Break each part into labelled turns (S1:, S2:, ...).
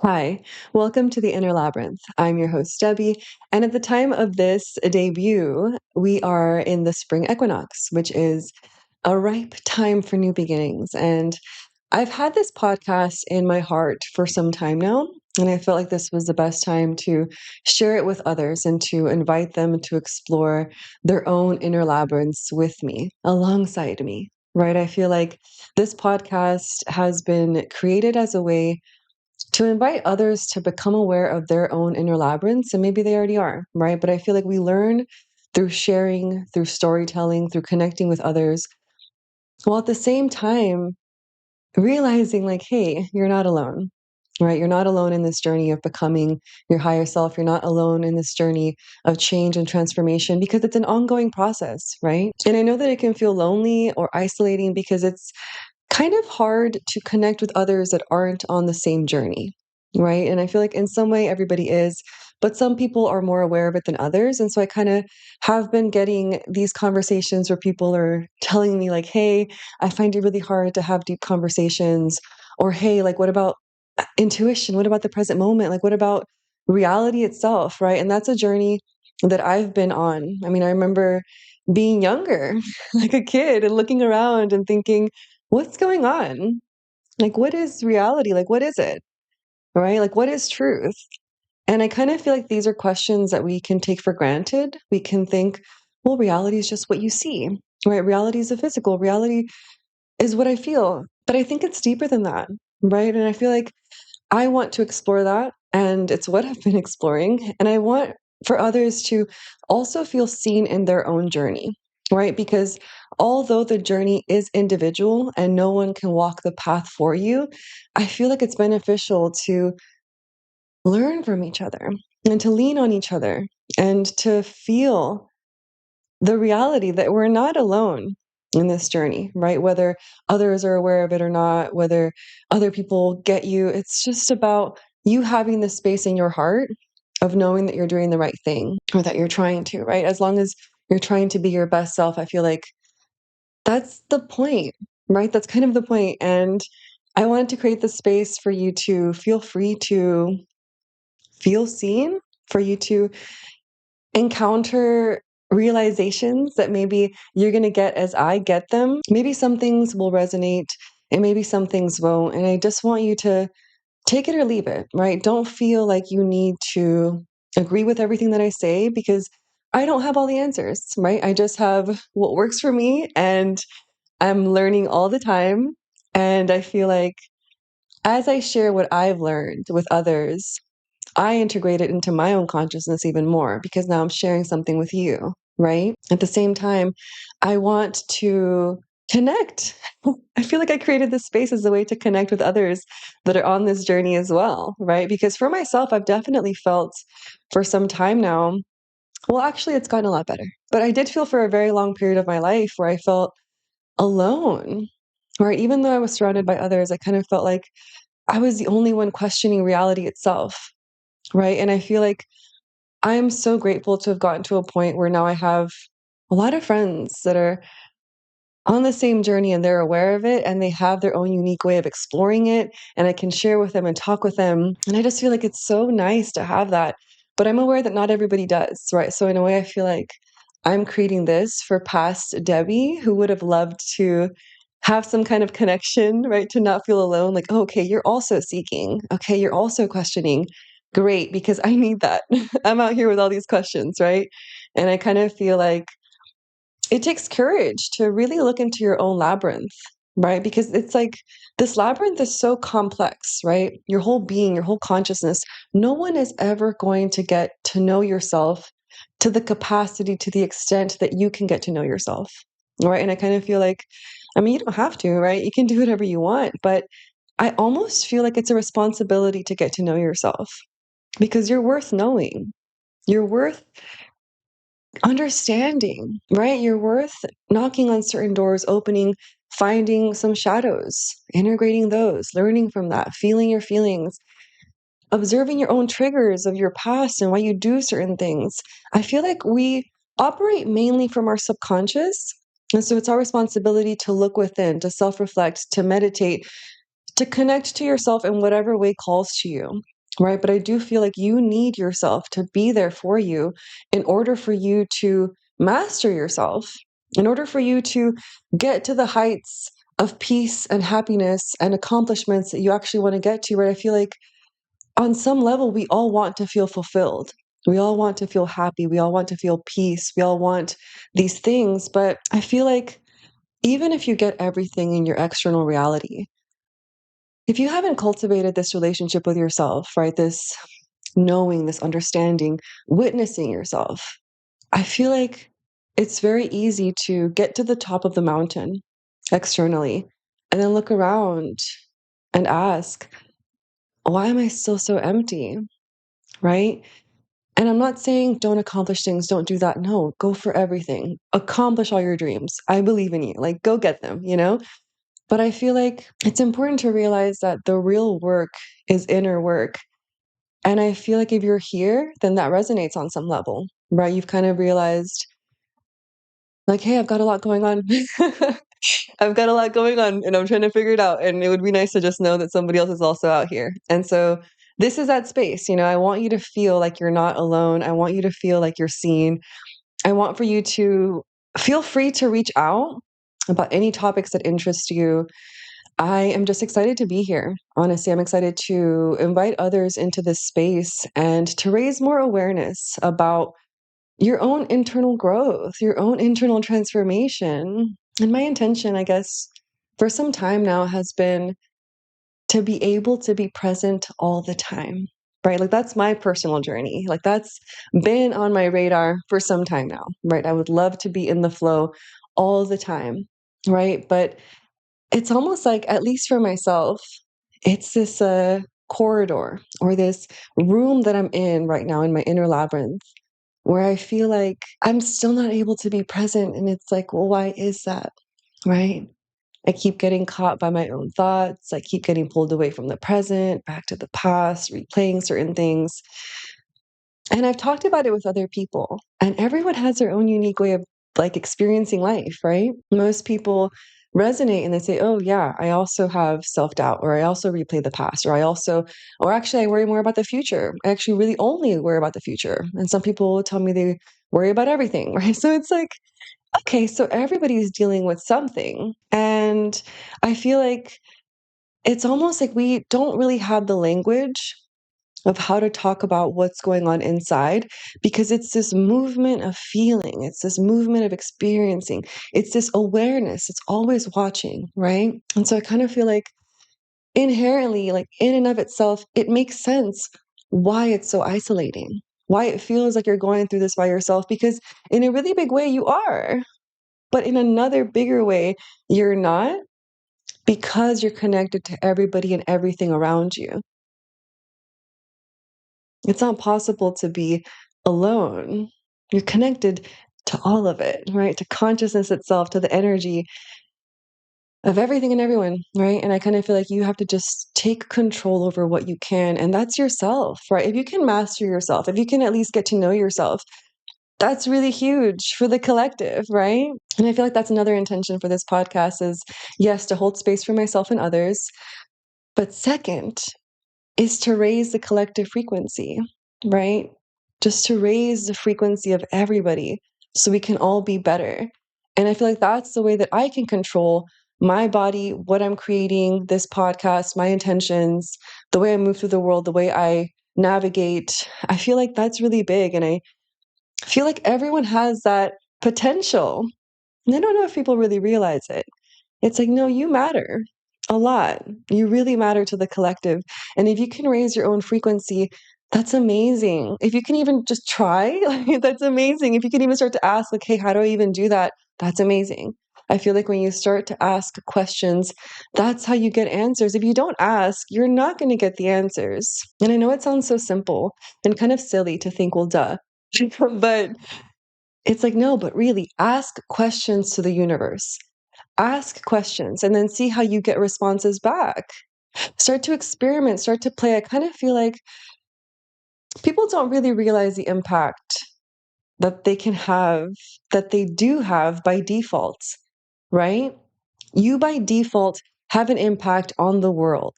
S1: Hi, welcome to the Inner Labyrinth. I'm your host, Debbie, and at the time of this debut, we are in the Spring Equinox, which is a ripe time for new beginnings. And I've had this podcast in my heart for some time now, and I felt like this was the best time to share it with others and to invite them to explore their own inner labyrinths with me, alongside me, right? I feel like this podcast has been created as a way to invite others to become aware of their own inner labyrinths, and maybe they already are, right? But I feel like we learn through sharing, through storytelling, through connecting with others, while at the same time realizing, like, hey, you're not alone, right? You're not alone in this journey of becoming your higher self. You're not alone in this journey of change and transformation because it's an ongoing process, right? And I know that it can feel lonely or isolating because it's kind of hard to connect with others that aren't on the same journey, right? And I feel like in some way everybody is, but some people are more aware of it than others. And so I kind of have been getting these conversations where people are telling me, like, hey, I find it really hard to have deep conversations. Or, hey, like, what about intuition? What about the present moment? Like, what about reality itself, right? And that's a journey that I've been on. I mean, I remember being younger, like a kid, and looking around and thinking, what's going on? Like, what is reality? Like, what is it? Right? Like, what is truth? And I kind of feel like these are questions that we can take for granted. We can think, well, reality is just what you see, right? Reality is a physical, reality is what I feel. But I think it's deeper than that, right? And I feel like I want to explore that, and it's what I've been exploring. And I want for others to also feel seen in their own journey, right? Because although the journey is individual and no one can walk the path for you, I feel like it's beneficial to learn from each other and to lean on each other and to feel the reality that we're not alone in this journey, right? Whether others are aware of it or not, whether other people get you, it's just about you having the space in your heart of knowing that you're doing the right thing or that you're trying to, right? As long as you're trying to be your best self, I feel like that's the point, right? That's kind of the point. And I wanted to create the space for you to feel free to feel seen, for you to encounter realizations that maybe you're going to get as I get them. Maybe some things will resonate and maybe some things won't. And I just want you to take it or leave it, right? Don't feel like you need to agree with everything that I say because I don't have all the answers, right? I just have what works for me and I'm learning all the time. And I feel like as I share what I've learned with others, I integrate it into my own consciousness even more because now I'm sharing something with you, right? At the same time, I want to connect. I feel like I created this space as a way to connect with others that are on this journey as well, right? Because for myself, I've definitely felt for some time now, well, actually, it's gotten a lot better. But I did feel for a very long period of my life where I felt alone, where even though I was surrounded by others, I kind of felt like I was the only one questioning reality itself, right? And I feel like I am so grateful to have gotten to a point where now I have a lot of friends that are on the same journey and they're aware of it and they have their own unique way of exploring it. And I can share with them and talk with them. And I just feel like it's so nice to have that. But I'm aware that not everybody does, right? So, in a way, I feel like I'm creating this for past Debbie who would have loved to have some kind of connection, right? To not feel alone. Like, oh, okay, you're also seeking. Okay, you're also questioning. Great, because I need that. I'm out here with all these questions, right? And I kind of feel like it takes courage to really look into your own labyrinth, right? Because it's like this labyrinth is so complex, right? Your whole being, your whole consciousness, no one is ever going to get to know yourself to the capacity, to the extent that you can get to know yourself, right? And I kind of feel like, I mean, you don't have to, right? You can do whatever you want, but I almost feel like it's a responsibility to get to know yourself because you're worth knowing. You're worth understanding, right? You're worth knocking on certain doors, opening, finding some shadows, integrating those, learning from that, feeling your feelings, observing your own triggers of your past and why you do certain things. I feel like we operate mainly from our subconscious. And so it's our responsibility to look within, to self reflect, to meditate, to connect to yourself in whatever way calls to you, right? But I do feel like you need yourself to be there for you in order for you to master yourself, in order for you to get to the heights of peace and happiness and accomplishments that you actually want to get to, right? I feel like on some level, we all want to feel fulfilled. We all want to feel happy. We all want to feel peace. We all want these things. But I feel like even if you get everything in your external reality, if you haven't cultivated this relationship with yourself, right, this knowing, this understanding, witnessing yourself, I feel like it's very easy to get to the top of the mountain externally and then look around and ask, why am I still so empty? Right? And I'm not saying don't accomplish things, don't do that. No, go for everything. Accomplish all your dreams. I believe in you. Like, go get them, you know? But I feel like it's important to realize that the real work is inner work. And I feel like if you're here, then that resonates on some level, right? You've kind of realized, like, hey, I've got a lot going on. I've got a lot going on and I'm trying to figure it out. And it would be nice to just know that somebody else is also out here. And so this is that space. I want you to feel like you're not alone. I want you to feel like you're seen. I want for you to feel free to reach out about any topics that interest you. I am just excited to be here. Honestly, I'm excited to invite others into this space and to raise more awareness about your own internal growth, your own internal transformation. And my intention, I guess, for some time now has been to be able to be present all the time, right? Like that's my personal journey. Like that's been on my radar for some time now, right? I would love to be in the flow all the time, right? But it's almost like, at least for myself, it's this corridor or this room that I'm in right now in my inner labyrinth where I feel like I'm still not able to be present. And it's like, well, why is that? Right? I keep getting caught by my own thoughts. I keep getting pulled away from the present, back to the past, replaying certain things. And I've talked about it with other people, and everyone has their own unique way of like experiencing life, right? Most people resonate and they say, oh, yeah, I also have self doubt, or I also replay the past, or actually, I worry more about the future. I actually really only worry about the future. And some people will tell me they worry about everything, right? So it's like, okay, so everybody's dealing with something. And I feel like it's almost like we don't really have the language of how to talk about what's going on inside because it's this movement of feeling, it's this movement of experiencing, it's this awareness, it's always watching, right? And so I kind of feel like inherently, like in and of itself, it makes sense why it's so isolating, why it feels like you're going through this by yourself, because in a really big way, you are. But in another bigger way, you're not, because you're connected to everybody and everything around you. It's not possible to be alone. You're connected to all of it, right? To consciousness itself, to the energy of everything and everyone, right? And I kind of feel like you have to just take control over what you can, and that's yourself, right? If you can master yourself, if you can at least get to know yourself, that's really huge for the collective, right? And I feel like that's another intention for this podcast is, yes, to hold space for myself and others, but second is to raise the collective frequency, right? Just to raise the frequency of everybody so we can all be better. And I feel like that's the way that I can control my body, what I'm creating, this podcast, my intentions, the way I move through the world, the way I navigate. I feel like that's really big. And I feel like everyone has that potential. And I don't know if people really realize it. It's like, no, you matter a lot. You really matter to the collective. And if you can raise your own frequency, that's amazing. If you can even just try, like, that's amazing. If you can even start to ask, like, hey, how do I even do that? That's amazing. I feel like when you start to ask questions, that's how you get answers. If you don't ask, you're not going to get the answers. And I know it sounds so simple and kind of silly to think, well, duh. But it's like, no, but really ask questions to the universe. Ask questions and then see how you get responses back. Start to experiment, start to play. I kind of feel like people don't really realize the impact that they can have, that they do have by default, right? You by default have an impact on the world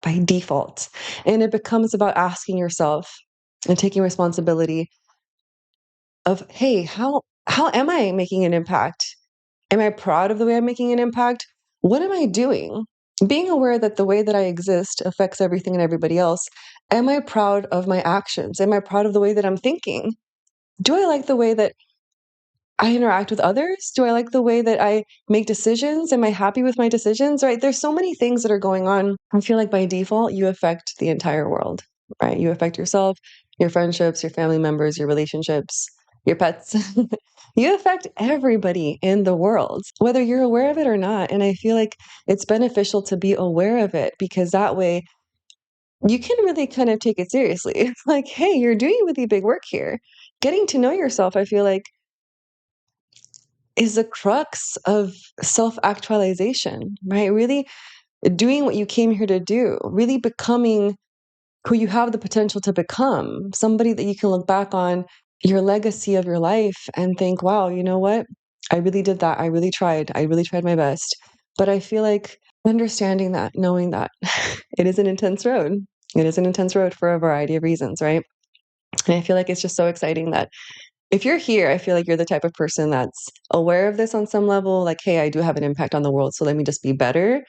S1: by default. And it becomes about asking yourself and taking responsibility of, hey, how am I making an impact? Am I proud of the way I'm making an impact? What am I doing? Being aware that the way that I exist affects everything and everybody else. Am I proud of my actions? Am I proud of the way that I'm thinking? Do I like the way that I interact with others? Do I like the way that I make decisions? Am I happy with my decisions? Right? There's so many things that are going on. I feel like by default, you affect the entire world, right? You affect yourself, your friendships, your family members, your relationships, your pets. You affect everybody in the world, whether you're aware of it or not. And I feel like it's beneficial to be aware of it because that way you can really kind of take it seriously. Like, hey, you're doing really big work here. Getting to know yourself, I feel like, is the crux of self-actualization, right? Really doing what you came here to do, really becoming who you have the potential to become, somebody that you can look back on your legacy of your life and think, wow, you know what? I really did that. I really tried. I really tried my best. But I feel like understanding that, knowing that it is an intense road. It is an intense road for a variety of reasons, right? And I feel like it's just so exciting that if you're here, I feel like you're the type of person that's aware of this on some level, like, hey, I do have an impact on the world, so let me just be better.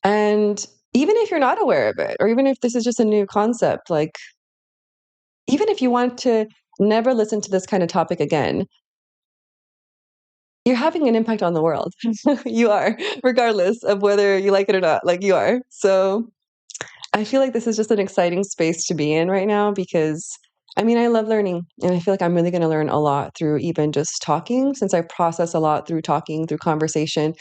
S1: And even if you're not aware of it, or even if this is just a new concept, like, even if you want to never listen to this kind of topic again, you're having an impact on the world. You are, regardless of whether you like it or not, like you are. So I feel like this is just an exciting space to be in right now because I mean, I love learning and I feel like I'm really going to learn a lot through even just talking since I process a lot through talking, through conversation.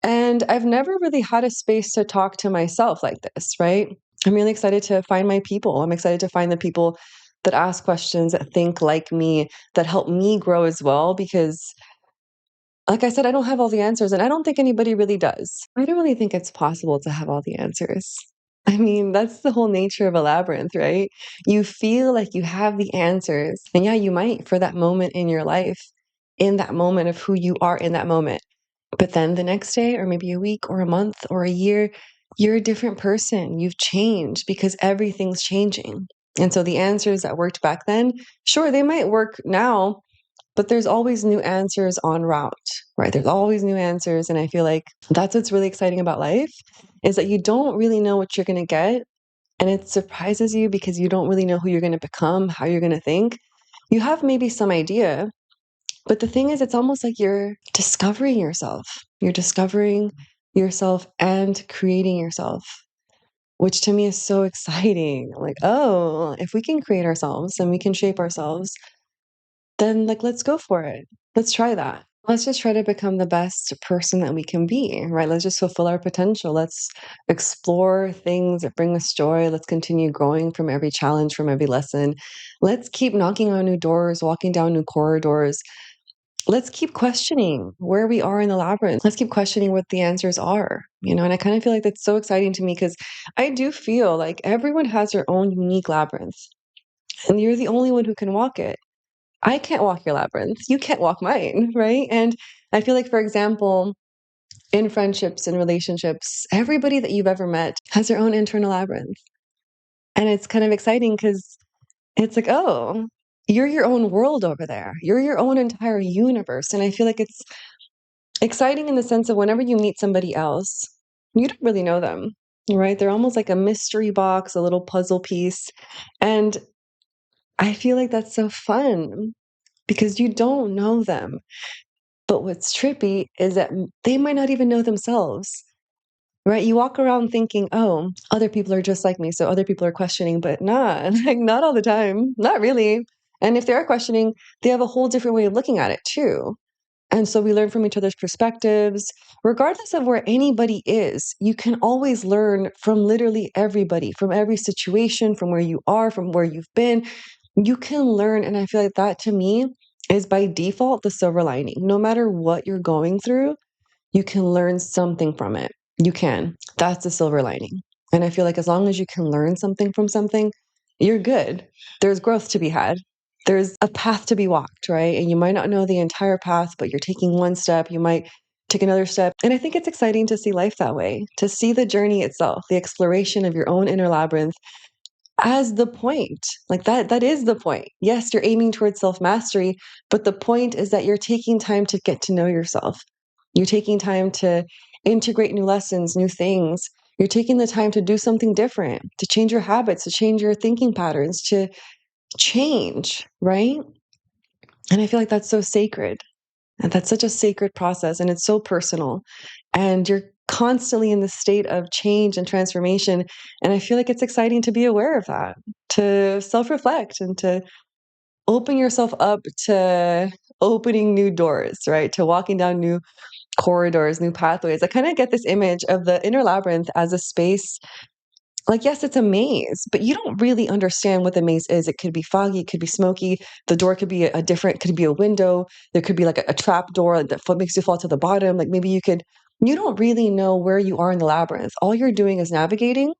S1: And I've never really had a space to talk to myself like this, right? I'm really excited to find my people. I'm excited to find the people that ask questions, that think like me, that help me grow as well because like I said, I don't have all the answers, and I don't think anybody really does. I don't really think it's possible to have all the answers. I mean, that's the whole nature of a labyrinth, right? You feel like you have the answers. And yeah, you might for that moment in your life, in that moment of who you are in that moment. But then the next day, or maybe a week, or a month, or a year, you're a different person. You've changed because everything's changing. And so the answers that worked back then, sure, they might work now, but there's always new answers en route, right? There's always new answers. And I feel like that's what's really exciting about life is that you don't really know what you're going to get. And it surprises you because you don't really know who you're going to become, how you're going to think. You have maybe some idea, but the thing is, it's almost like you're discovering yourself. You're discovering yourself and creating yourself, which to me is so exciting. Like, oh, if we can create ourselves and we can shape ourselves, then like let's go for it. Let's try that. Let's just try to become the best person that we can be, right? Let's just fulfill our potential. Let's explore things that bring us joy. Let's continue growing from every challenge, from every lesson. Let's keep knocking on new doors, walking down new corridors. Let's keep questioning where we are in the labyrinth. Let's keep questioning what the answers are, you know? And I kind of feel like that's so exciting to me because I do feel like everyone has their own unique labyrinth, and you're the only one who can walk it. I can't walk your labyrinth. You can't walk mine, right? And I feel like, for example, in friendships and relationships, everybody that you've ever met has their own internal labyrinth. And it's kind of exciting because it's like, oh, you're your own world over there. You're your own entire universe. And I feel like it's exciting in the sense of whenever you meet somebody else, you don't really know them, right? They're almost like a mystery box, a little puzzle piece. And I feel like that's so fun because you don't know them. But what's trippy is that they might not even know themselves, right? You walk around thinking, oh, other people are just like me, so other people are questioning, but not, like not all the time, not really. And if they are questioning, they have a whole different way of looking at it too. And so we learn from each other's perspectives. Regardless of where anybody is, you can always learn from literally everybody, from every situation, from where you are, from where you've been. You can learn. And I feel like that to me is by default the silver lining. No matter what you're going through, you can learn something from it. You can. That's the silver lining. And I feel like as long as you can learn something from something, you're good. There's growth to be had. There's a path to be walked, right? And you might not know the entire path, but you're taking one step. You might take another step. And I think it's exciting to see life that way, to see the journey itself, the exploration of your own inner labyrinth as the point. Like that is the point. Yes, you're aiming towards self-mastery, but the point is that you're taking time to get to know yourself. You're taking time to integrate new lessons, new things. You're taking the time to do something different, to change your habits, to change your thinking patterns, to change, right? And I feel like that's so sacred. And that's such a sacred process and it's so personal. And you're constantly in the state of change and transformation. And I feel like it's exciting to be aware of that, to self reflect and to open yourself up to opening new doors, right? To walking down new corridors, new pathways. I kind of get this image of the inner labyrinth as a space. Like, yes, it's a maze, but you don't really understand what the maze is. It could be foggy, it could be smoky. The door could be a different, could be a window. There could be like a trap door that makes you fall to the bottom. Like maybe you don't really know where you are in the labyrinth. All you're doing is navigating,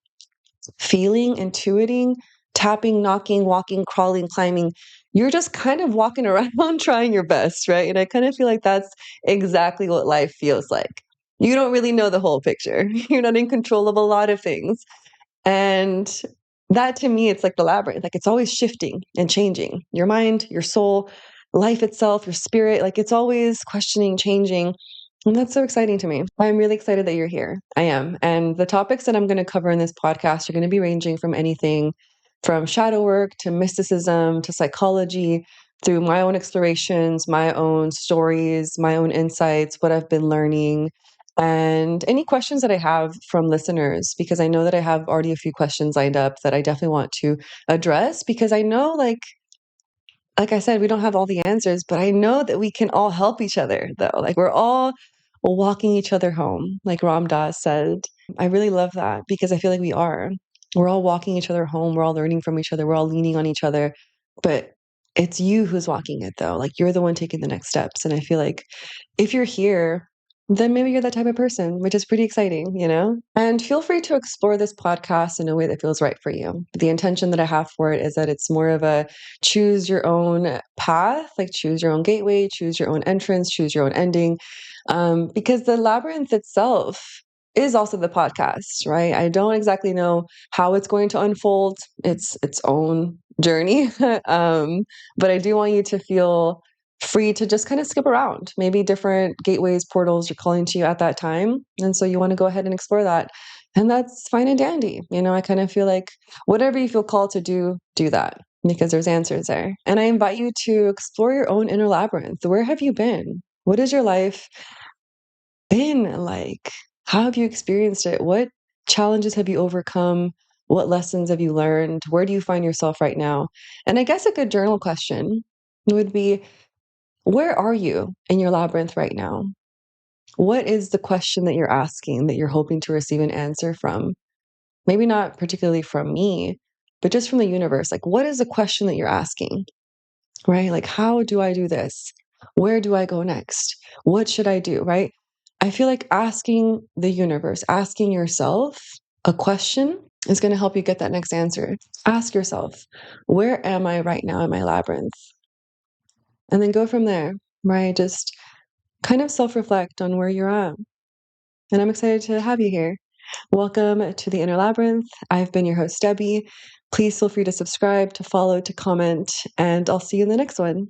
S1: feeling, intuiting, tapping, knocking, walking, crawling, climbing. You're just kind of walking around trying your best, right? And I kind of feel like that's exactly what life feels like. You don't really know the whole picture. You're not in control of a lot of things. And that to me, it's like the labyrinth. Like it's always shifting and changing. Your mind, your soul, life itself, your spirit, like it's always questioning, changing. And that's so exciting to me. I'm really excited that you're here. I am. And the topics that I'm going to cover in this podcast are going to be ranging from anything from shadow work to mysticism to psychology, through my own explorations, my own stories, my own insights, what I've been learning, and any questions that I have from listeners, because I know that I have already a few questions lined up that I definitely want to address, because I know, like I said, we don't have all the answers, but I know that we can all help each other, though. Like we're all walking each other home, like Ram Dass said. I really love that because I feel like we are. We're all walking each other home. We're all learning from each other. We're all leaning on each other. But it's you who's walking it, though. Like you're the one taking the next steps. And I feel like if you're here, then maybe you're that type of person, which is pretty exciting, you know? And feel free to explore this podcast in a way that feels right for you. The intention that I have for it is that it's more of a choose your own path, like choose your own gateway, choose your own entrance, choose your own ending. Because the labyrinth itself is also the podcast, right? I don't exactly know how it's going to unfold. It's its own journey. But I do want you to feel free to just kind of skip around, maybe different gateways, portals are calling to you at that time. And so you want to go ahead and explore that. And that's fine and dandy. You know, I kind of feel like whatever you feel called to do, do that because there's answers there. And I invite you to explore your own inner labyrinth. Where have you been? What has your life been like? How have you experienced it? What challenges have you overcome? What lessons have you learned? Where do you find yourself right now? And I guess a good journal question would be, where are you in your labyrinth right now? What is the question that you're asking that you're hoping to receive an answer from? Maybe not particularly from me, but just from the universe. Like, what is the question that you're asking? Right? Like, how do I do this? Where do I go next? What should I do? Right? I feel like asking the universe, asking yourself a question is going to help you get that next answer. Ask yourself, where am I right now in my labyrinth? And then go from there, right? Just kind of self reflect on where you're at. And I'm excited to have you here. Welcome to the Inner Labyrinth. I've been your host, Debbie. Please feel free to subscribe, to follow, to comment, and I'll see you in the next one.